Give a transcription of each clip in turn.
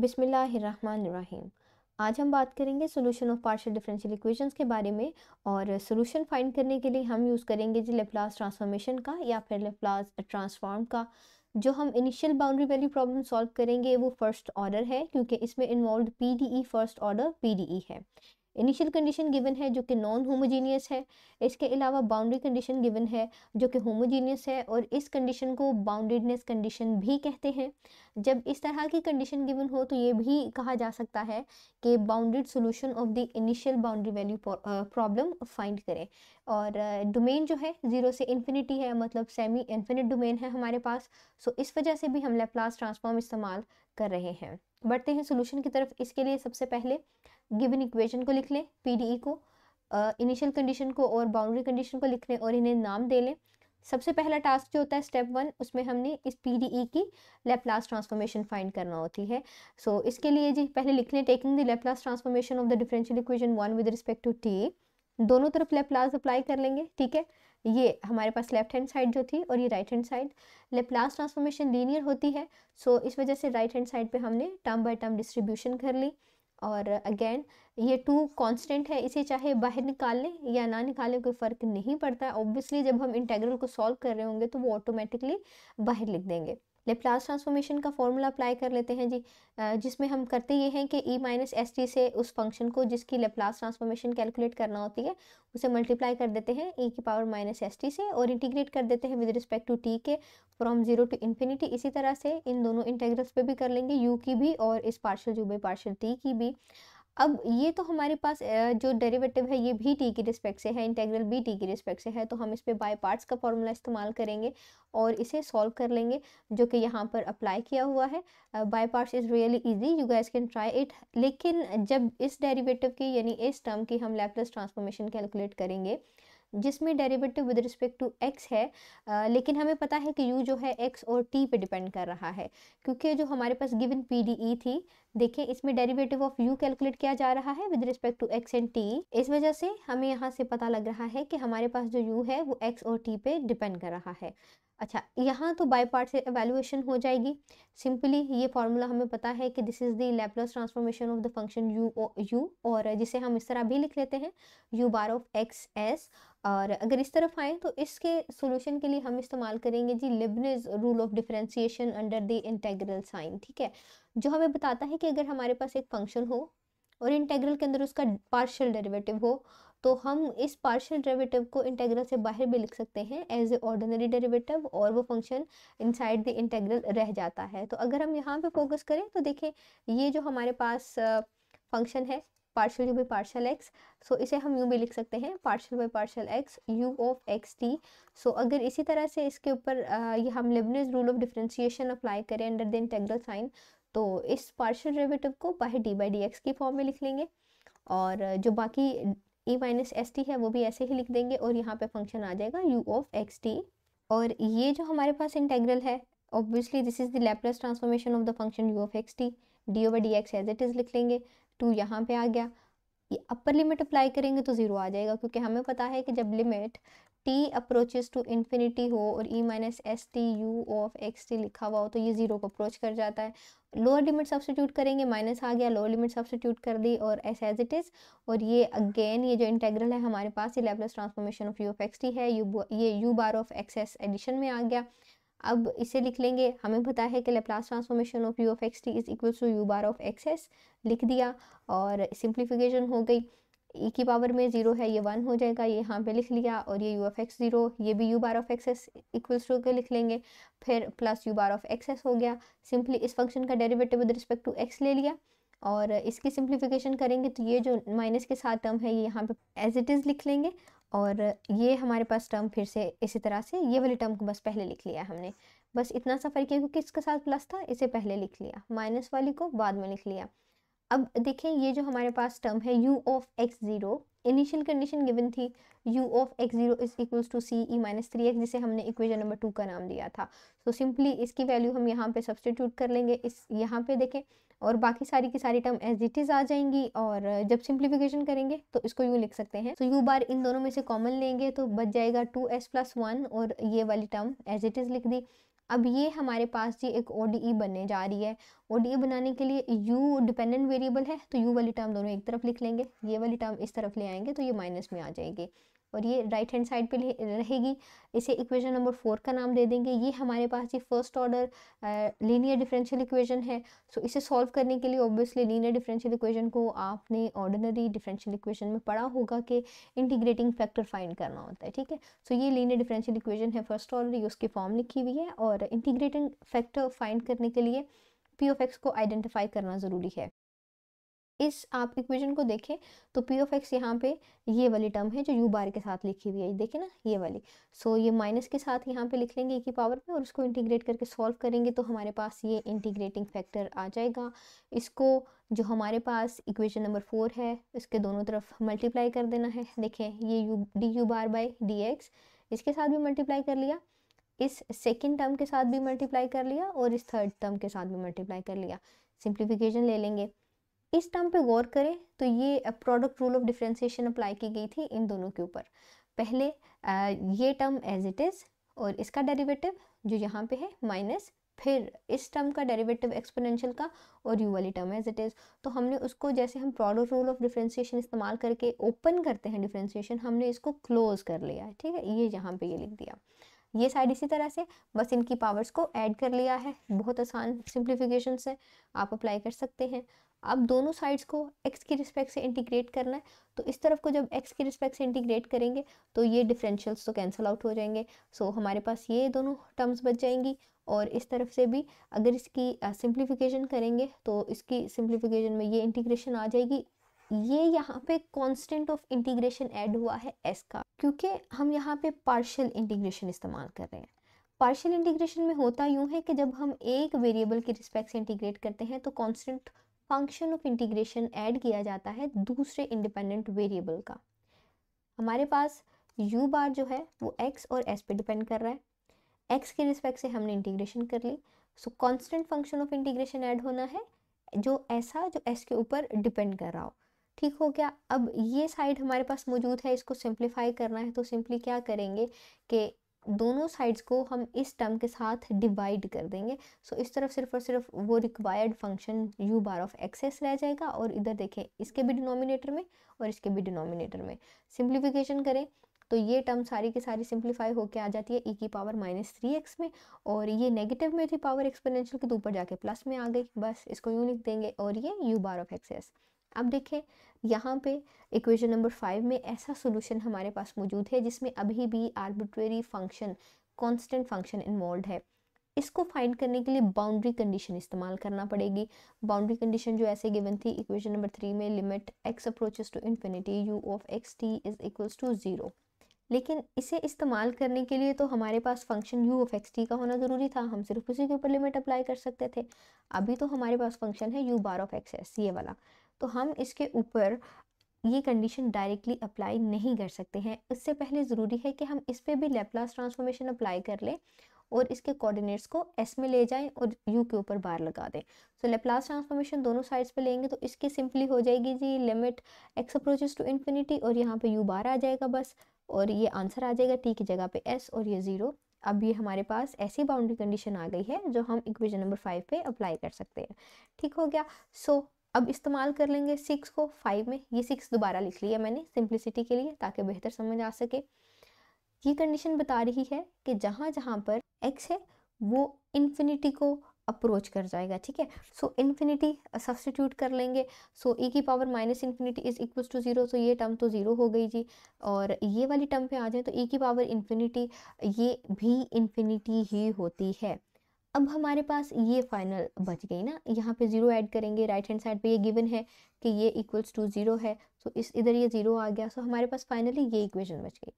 बिस्मिल्लाहिर्रहमानिर्रहीम। आज हम बात करेंगे solution of partial differential equations के बारे में। और सोल्यूशन फाइंड करने के लिए हम यूज़ करेंगे जी लेप्लास ट्रांसफॉर्मेशन का या फिर लेप्लास ट्रांसफॉर्म का। जो हम initial boundary value problem solve करेंगे वो फर्स्ट ऑर्डर है, क्योंकि इसमें involve PDE first order PDE है। इनिशियल कंडीशन गिवन है जो कि नॉन होमोजीनियस है। इसके अलावा बाउंड्री कंडीशन गिवन है जो कि होमोजीनियस है, और इस कंडीशन को बाउंडेडनेस कंडीशन भी कहते हैं। जब इस तरह की कंडीशन गिवन हो तो ये भी कहा जा सकता है कि bounded solution of the initial boundary value problem find करें। और डोमेन जो है 0 से इन्फिनिटी है, मतलब सेमी इन्फिनिट डोमेन है हमारे पास। सो इस वजह से भी हम लैप्लास ट्रांसफॉर्म इस्तेमाल कर रहे हैं। बढ़ते हैं सॉल्यूशन की तरफ। इसके लिए सबसे पहले गिवन इक्वेशन को लिख लें, पीडीई को, इनिशियल कंडीशन को और बाउंड्री कंडीशन को लिख लें और इन्हें नाम दे लें। सबसे पहला टास्क जो होता है स्टेप 1, उसमें हमने इस पीडीई की लैप्लास ट्रांसफॉर्मेशन फाइंड करना होती है। सो इसके लिए जी पहले लिख लें taking the Laplace transformation of the differential equation 1 with respect to t. दोनों तरफ लैप्लास अप्लाई कर लेंगे, ठीक है। ये हमारे पास लेफ्ट हैंड साइड जो थी और ये right hand side. Laplace transformation linear होती है, सो इस वजह से राइट हैंड साइड पे हमने टर्म बाय टर्म डिस्ट्रीब्यूशन कर ली। और अगेन ये 2 कांस्टेंट है, इसे चाहे बाहर निकाल लें या ना निकालें कोई फ़र्क नहीं पड़ता है। ऑब्वियसली जब हम इंटीग्रल को सॉल्व कर रहे होंगे तो वो ऑटोमेटिकली बाहर लिख देंगे। लेप्लास ट्रांसफॉर्मेशन का फॉर्मूला अप्लाई कर लेते हैं जी, जिसमें हम करते ये हैं कि e माइनस एस टी से उस फंक्शन को जिसकी लेप्लास ट्रांसफॉर्मेशन कैलकुलेट करना होती है उसे मल्टीप्लाई कर देते हैं e की पावर माइनस एस टी से, और इंटीग्रेट कर देते हैं विद रिस्पेक्ट टू t के फ्रॉम 0 टू इन्फिनिटी। इसी तरह से इन दोनों इंटीग्रल्स पे भी कर लेंगे, u की भी और इस partial u by partial t की भी। अब ये तो हमारे पास जो डेरिवेटिव है ये भी t की रिस्पेक्ट से है, इंटीग्रल भी t की रिस्पेक्ट से है, तो हम इस पे बाय पार्ट्स का फॉर्मूला इस्तेमाल करेंगे और इसे सॉल्व कर लेंगे, जो कि यहाँ पर अप्लाई किया हुआ है। By parts is really easy, you guys can try it. लेकिन जब इस डेरिवेटिव की यानी इस टर्म की हम लैप्लास ट्रांसफॉर्मेशन कैलकुलेट करेंगे जिसमें derivative with respect to x है, लेकिन हमें पता है कि u जो है x और t पे डिपेंड कर रहा है, क्योंकि जो हमारे पास गिवन पीडीई थी, देखिए इसमें डेरिवेटिव ऑफ u कैलकुलेट किया जा रहा है with respect to x and t। इस वजह से हमें यहाँ से पता लग रहा है कि हमारे पास जो u है वो x और t पे डिपेंड कर रहा है। अच्छा, यहाँ तो बाय पार्ट से एवेल्युएशन हो जाएगी। सिंपली ये फॉर्मूला हमें पता है कि this is the Laplace transformation of the function u, और जिसे हम इस तरह भी लिख लेते हैं u bar of x s। और अगर इस तरफ आए तो इसके सॉल्यूशन के लिए हम इस्तेमाल करेंगे जी Leibniz rule of differentiation under the integral sign, ठीक है, जो हमें बताता है कि अगर हमारे पास एक फंक्शन हो और इंटीग्रल के अंदर उसका पार्शियल डेरिवेटिव हो तो हम इस पार्शियल डेरिवेटिव को इंटीग्रल से बाहर भी लिख सकते हैं एज ए ऑर्डिनरी डेरिवेटिव, और वो फंक्शन इनसाइड द इंटीग्रल रह जाता है। तो अगर हम यहाँ पे फोकस करें तो देखें ये जो हमारे पास फंक्शन है partial u by partial x, so इसे हम यूँ भी लिख सकते हैं partial by partial x u of x t. So अगर इसी तरह से इसके ऊपर ये हम Leibniz rule of differentiation apply करें अंडर द इंटीग्रल साइन, तो इस पार्शियल डेरिवेटिव को बाहर डी बाई डी एक्स की फॉर्म में लिख लेंगे, और जो बाकी e माइनस एस टी है वो भी ऐसे ही लिख देंगे, और यहाँ पे फंक्शन आ जाएगा u ऑफ एक्स टी। और ये जो हमारे पास इंटीग्रल है, obviously this is the Laplace transformation of the function u of x t, d over d x as it is लिख लेंगे। 2 यहाँ पे आ गया, ये अपर लिमिट अप्लाई करेंगे तो 0 आ जाएगा, क्योंकि हमें पता है कि जब limit t approaches to infinity हो और e minus s t u of x t लिखा हुआ हो तो ये 0 को अप्रोच कर जाता है। लोअर लिमिट सब्स्टिट्यूट करेंगे, माइनस आ गया, लोअर लिमिट सब्स्टिट्यूट कर दी और एज इट इज़। और ये अगेन ये जो इंटीग्रल है हमारे पास ये Laplace transformation of u of x t है, ये u bar of x s addition में आ गया। अब इसे लिख लेंगे, हमें पता है कि Laplace transformation of u of x t is equal to u bar of x s, लिख दिया और सिंप्लीफिकेशन हो गई। e की पावर में 0 है, ये 1 हो जाएगा, ये यहाँ पे लिख लिया, और ये u ऑफ एक्स 0, ये भी u bar of x s equals to के लिख लेंगे, फिर plus u bar of x s हो गया। सिंपली इस फंक्शन का derivative with respect to x ले लिया, और इसकी सिंप्लीफिकेशन करेंगे तो ये जो माइनस के साथ टर्म है ये यहाँ पे एज इट इज़ लिख लेंगे, और ये हमारे पास टर्म फिर से इसी तरह से ये वाली टर्म को बस पहले लिख लिया हमने। बस इतना सा फर्क है, क्योंकि इसके साथ प्लस था इसे पहले लिख लिया, माइनस वाली को बाद में लिख लिया। अब देखें ये जो हमारे पास टर्म है u of x zero, initial condition given थी u of x zero is equals to c e minus 3x, जिसे हमने इक्वेशन नंबर 2 का नाम दिया था। सो सिंपली इसकी वैल्यू हम यहाँ पे सब्सटीट्यूट कर लेंगे इस यहाँ पे देखें, और बाकी सारी की सारी टर्म एज इट इज़ आ जाएंगी, और जब सिंप्लीफिकेशन करेंगे तो इसको यूँ लिख सकते हैं। तो u बार इन दोनों में से कॉमन लेंगे तो बच जाएगा 2s प्लस 1, और ये वाली टर्म एज इट इज़ लिख दी। अब ये हमारे पास जी एक ओडीई बनने जा रही है। ओडीई बनाने के लिए यू डिपेंडेंट वेरिएबल है, तो यू वाली टर्म दोनों एक तरफ लिख लेंगे, ये वाली टर्म इस तरफ ले आएंगे तो ये माइनस में आ जाएगी और ये राइट हैंड साइड पे रहेगी। इसे इक्वेशन नंबर 4 का नाम दे देंगे। ये हमारे पास ये first order linear differential equation है। सो इसे सॉल्व करने के लिए ऑब्वियसली लीनियर डिफरेंशियल इक्वेशन को आपने ऑर्डिनरी डिफरेंशियल इक्वेशन में पढ़ा होगा कि इंटीग्रेटिंग फैक्टर फाइंड करना होता है, ठीक है। सो ये लीनियर डिफरेंशियल इक्वेशन है फर्स्ट ऑर्डर, ये उसकी फॉर्म लिखी हुई है और इंटीग्रेटिंग फैक्टर फाइंड करने के लिए पी ऑफ एक्स को आइडेंटिफाई करना ज़रूरी है। इस आप इक्वेशन को देखें तो पी ऑफ एक्स यहाँ पे ये वाली टर्म है जो यू बार के साथ लिखी हुई है, देखें ना ये वाली। सो ये माइनस के साथ यहाँ पे लिख लेंगे की पावर में और उसको इंटीग्रेट करके सॉल्व करेंगे तो हमारे पास ये इंटीग्रेटिंग फैक्टर आ जाएगा। इसको जो हमारे पास इक्वेशन नंबर 4 है इसके दोनों तरफ मल्टीप्लाई कर देना है। देखें ये u bar by d x, इसके साथ भी मल्टीप्लाई कर लिया, इस सेकेंड टर्म के साथ भी मल्टीप्लाई कर लिया और इस थर्ड टर्म के साथ भी मल्टीप्लाई कर लिया। सिंप्लीफिकेशन ले लेंगे। इस टर्म पे गौर करें तो ये product rule of differentiation apply की गई थी इन दोनों के ऊपर। पहले ये टर्म एज इट इज़ और इसका डेरिवेटिव जो यहाँ पे है माइनस, फिर इस टर्म का डेरिवेटिव एक्सपोनेंशियल का और यू वाली टर्म एज इट इज़। तो हमने उसको जैसे हम प्रोडक्ट रूल ऑफ डिफरेंशिएशन इस्तेमाल करके ओपन करते हैं डिफरेंशिएशन, हमने इसको क्लोज कर लिया है, ठीक है। ये यहाँ पे ये लिख दिया। ये साइड इसी तरह से बस इनकी पावर्स को ऐड कर लिया है। बहुत आसान सिंप्लीफिकेशन से आप अप्लाई कर सकते हैं। अब दोनों साइड्स को x की रिस्पेक्ट से इंटीग्रेट करना है, तो इस तरफ को जब x की रिस्पेक्ट से इंटीग्रेट करेंगे तो ये डिफरेंशियल्स तो कैंसिल आउट हो जाएंगे। सो हमारे पास ये दोनों टर्म्स बच जाएंगी और इस तरफ से भी अगर इसकी सिंप्लीफिकेशन करेंगे तो इसकी सिंप्लीफिकेशन में ये इंटीग्रेशन आ जाएगी। ये यहाँ पे कांस्टेंट ऑफ इंटीग्रेशन ऐड हुआ है s का, क्योंकि हम यहाँ पे पार्शियल इंटीग्रेशन इस्तेमाल कर रहे हैं। पार्शियल इंटीग्रेशन में होता यूँ है कि जब हम एक वेरिएबल की रिस्पेक्ट से इंटीग्रेट करते हैं तो constant function of integration add किया जाता है दूसरे इंडिपेंडेंट वेरिएबल का। हमारे पास u बार जो है वो x और s पे डिपेंड कर रहा है। x के रिस्पेक्ट से हमने इंटीग्रेशन कर ली, so constant function of integration add होना है जो ऐसा जो s के ऊपर डिपेंड कर रहा हो, ठीक हो गया। अब ये साइड हमारे पास मौजूद है, इसको सिंप्लीफाई करना है तो सिंपली क्या करेंगे कि दोनों साइड्स को हम इस टर्म के साथ डिवाइड कर देंगे। सो इस तरफ सिर्फ और सिर्फ वो required function u bar of x s रह जाएगा और इधर देखें इसके भी डिनोमिनेटर में और इसके भी डिनोमिनेटर में सिंप्लीफिकेशन करें तो ये टर्म सारी की सारी सिंप्लीफाई होकर आ जाती है e की पावर -3x में, और ये नेगेटिव में थी पावर एक्सपोनेंशियल के तो ऊपर जाके प्लस में आ गई। बस इसको यूँ लिख देंगे और ये u बार ऑफ एक्सेस। अब देखें यहाँ पे इक्वेशन नंबर 5 में ऐसा सॉल्यूशन हमारे पास मौजूद है जिसमें अभी भी arbitrary function constant function involve है। इसको फाइंड करने के लिए बाउंड्री कंडीशन इस्तेमाल करना पड़ेगी। बाउंड्री कंडीशन जो ऐसे गिवन थी इक्वेशन नंबर 3 में, limit x approaches to infinity u of xt is equals to 0। लेकिन इसे इस्तेमाल करने के लिए तो हमारे पास फंक्शन u ऑफ xt का होना ज़रूरी था, हम सिर्फ उसी के ऊपर लिमिट अप्लाई कर सकते थे। अभी तो हमारे पास फंक्शन है u बार ऑफ एक्सेस ये वाला, तो हम इसके ऊपर ये कंडीशन डायरेक्टली अप्लाई नहीं कर सकते हैं। इससे पहले ज़रूरी है कि हम इस पर भी लैप्लास ट्रांसफॉर्मेशन अप्लाई कर लें और इसके कोऑर्डिनेट्स को s में ले जाएं और u के ऊपर बार लगा दें। सो लैप्लास ट्रांसफॉर्मेशन दोनों साइड्स पे लेंगे तो इसकी सिंपली हो जाएगी g limit x approaches to infinity और यहाँ पे u बार आ जाएगा बस, और ये आंसर आ जाएगा t की जगह पे s और ये 0। अब ये हमारे पास ऐसी बाउंड्री कंडीशन आ गई है जो हम इक्वेशन नंबर 5 पे अप्लाई कर सकते हैं, ठीक हो गया। सो अब इस्तेमाल कर लेंगे 6 को 5 में, ये 6 दोबारा लिख लिया मैंने सिंप्लिसिटी के लिए ताकि बेहतर समझ आ सके। ये कंडीशन बता रही है कि जहाँ जहाँ पर x है वो इन्फिनिटी को अप्रोच कर जाएगा, ठीक है। सो इन्फिनिटी सब्सटीट्यूट कर लेंगे, सो e की power minus infinity is equal to 0, तो ये टर्म तो 0 हो गई जी। और ये वाली टर्म पे आ जाए तो e की पावर इन्फिनिटी ये भी इन्फिनिटी ही होती है। अब हमारे पास ये फाइनल बच गई ना, यहाँ पे 0 ऐड करेंगे, राइट हैंड साइड पे ये गिवन है कि ये इक्वल्स टू 0 है, सो इस इधर ये 0 आ गया। सो हमारे पास फाइनली ये इक्वेशन बच गई।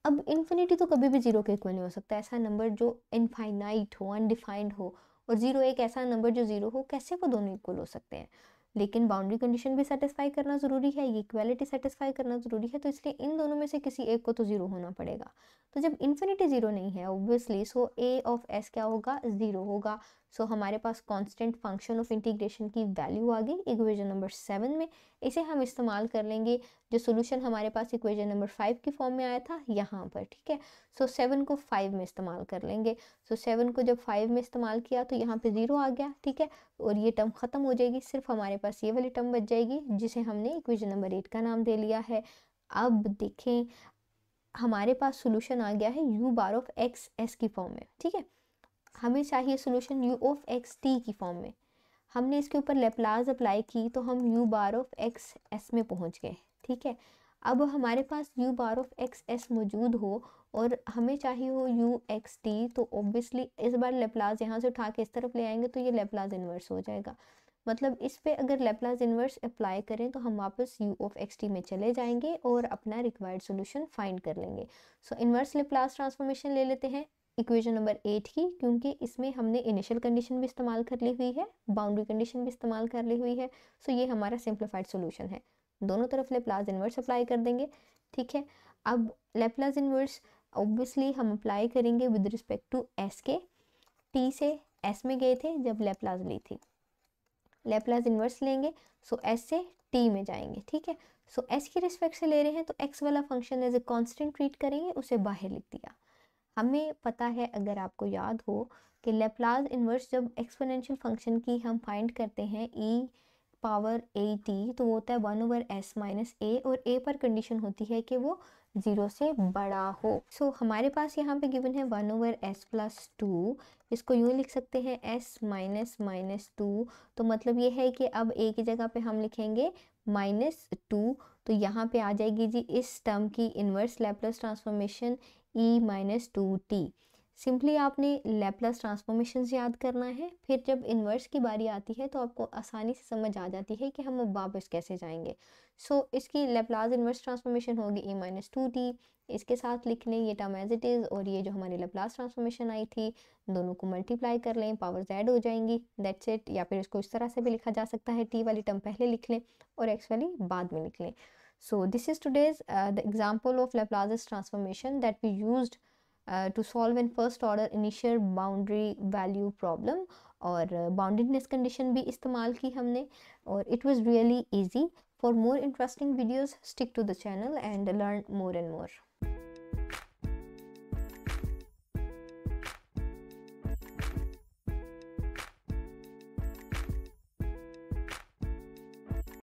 अब इन्फिनिटी तो कभी भी 0 के इक्वल नहीं हो सकता, ऐसा नंबर जो इनफाइनाइट हो, अनडिफाइंड हो, और 0 एक ऐसा नंबर जो 0 हो, कैसे वो दोनों इक्वल हो सकते हैं। लेकिन बाउंड्री कंडीशन भी सेटिस्फाई करना ज़रूरी है, ये इक्वालिटी सेटिस्फाई करना ज़रूरी है, तो इसलिए इन दोनों में से किसी एक को तो 0 होना पड़ेगा। तो जब इन्फिनिटी 0 नहीं है obviously, so a of s क्या होगा 0 होगा। सो हमारे पास कांस्टेंट फंक्शन ऑफ इंटीग्रेशन की वैल्यू आ गई इक्वेशन नंबर 7 में। इसे हम इस्तेमाल कर लेंगे जो सोल्यूशन हमारे पास इक्वेशन नंबर 5 की फॉर्म में आया था यहाँ पर, ठीक है। सो 7 को 5 में इस्तेमाल कर लेंगे। सो 7 को जब 5 में इस्तेमाल किया तो यहाँ पे 0 आ गया, ठीक है, और ये टर्म ख़त्म हो जाएगी, सिर्फ हमारे पास ये वाली टर्म बच जाएगी जिसे हमने इक्वेशन नंबर 8 का नाम दे लिया है। अब देखें हमारे पास सोल्यूशन आ गया है u bar of x S की फॉर्म में, ठीक है। हमें चाहिए solution u of x T की फॉर्म में। हमने इसके ऊपर लेप्लास अप्लाई की तो हम u bar of x S में पहुंच गए, ठीक है। अब हमारे पास u bar of x S मौजूद हो और हमें चाहिए हो u एक्स टी, तो ऑब्वियसली इस बार लेप्लास यहाँ से उठा के इस तरफ ले आएंगे तो ये लेप्लास इन्वर्स हो जाएगा। मतलब इस पे अगर लेप्लास इन्वर्स अप्लाई करें तो हम वापस u ऑफ एक्स टी में चले जाएंगे और अपना रिक्वायर्ड सोल्यूशन फाइंड कर लेंगे। सो इन्वर्स लेप्लास ट्रांसफॉर्मेशन ले लेते हैं इक्वेशन नंबर 8 की, क्योंकि इसमें हमने इनिशियल कंडीशन भी इस्तेमाल कर ली हुई है, बाउंड्री कंडीशन भी इस्तेमाल कर ली हुई है। सो ये हमारा सिंप्लीफाइड सोल्यूशन है। दोनों तरफ लेप्लास इन्वर्स अप्लाई कर देंगे, ठीक है। अब लेप्लास इन्वर्स ऑब्वियसली हम अप्लाई करेंगे विद रिस्पेक्ट टू एस के। टी से एस में गए थे जब लेप्लास ली थी, लेप्लास इन्वर्स लेंगे, सो एस से टी में जाएंगे, ठीक है। सो एस की रिस्पेक्ट से ले रहे हैं तो एक्स वाला function as a constant treat करेंगे, उसे बाहर लिख दिया। हमें पता है, अगर आपको याद हो, कि लेप्लास इन्वर्स जब एक्सपोनेंशियल फंक्शन की हम फाइंड करते हैं e पावर ए टी, तो वो होता है 1/s माइनस ए, और a पर कंडीशन होती है कि वो 0 से बड़ा हो। सो हमारे पास यहाँ पे गिवन है 1/s प्लस 2, इसको यूँ लिख सकते हैं s माइनस माइनस 2। तो मतलब ये है कि अब a की जगह पे हम लिखेंगे -2, तो यहाँ पे आ जाएगी जी इस टर्म की inverse Laplace transformation e minus 2t। Simply आपने लैप्लास ट्रांसफॉर्मेशन याद करना है, फिर जब इन्वर्स की बारी आती है तो आपको आसानी से समझ आ जाती है कि हम अब वापस कैसे जाएंगे। सो इसकी लैप्लास इन्वर्स ट्रांसफॉर्मेशन होगी e माइनस 2t, इसके साथ लिख लें ये टर्म एज इट इज़, और ये जो हमारी लैप्लास ट्रांसफॉर्मेशन आई थी दोनों को मल्टीप्लाई कर लें, पावर्स ऐड हो जाएंगी, दैट्स इट। या फिर इसको इस तरह से भी लिखा जा सकता है, t वाली टर्म पहले लिख लें और x वाली बाद में लिख लें। So this is today's the example of Laplace transformation that we used to solve in first order initial boundary value problem, और boundedness condition भी इस्तेमाल की हमने, और it was really easy. For more interesting videos, stick to the channel and learn more and more.